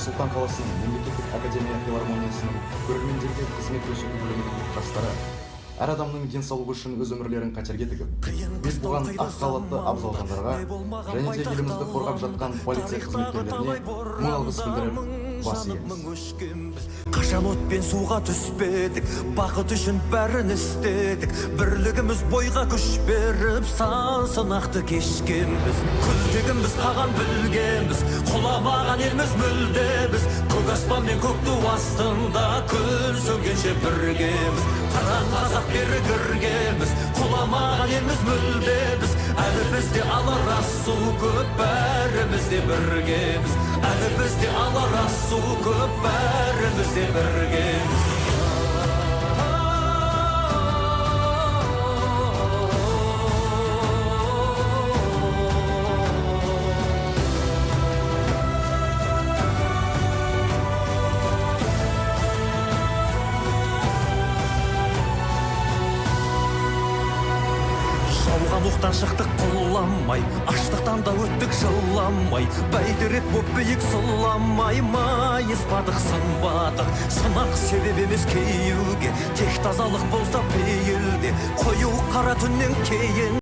Нұр-Сұлтан қаласының мемлекеттік академия филармониясының көрермендерге қызмет көрсету бөлімінің жастары әр адамның денсаулығы үшін өз өмірлерін қатерге тігіп, бет буған ақ халатты абзал жандарға және де елімізді қорғап жатқан полиция қызметкерлеріне мың алғыс білдіріп бас иеміз. Қашан от пен суға түспедік, бақыт үшін бәрін істедік, бірлігіміз бойға күш беріп, сан сынақты кешкенбіз. Күлтегіміз қаған білгенбіз, құламаған елміз мүлдеміз, көк аспан мен көк ту астында күн сөнгенше біргеміз. Қыран қазақ бері кіргенбіз, құламаған елміз мүлдеміз, әлі бізде алар асу көп, бәріміз де біргеміз. Әлі бізде алар асу көп, бәріміз де біргеміз. Жауған оқтан шықтық құламай, аштықтан да өттік жыламай, бәйтерек боп биік сұламай, майыспадық сынбадық. Сынақ себеп емес кейеуге, тек тазалық болса пейілде, қою қара түннен кейін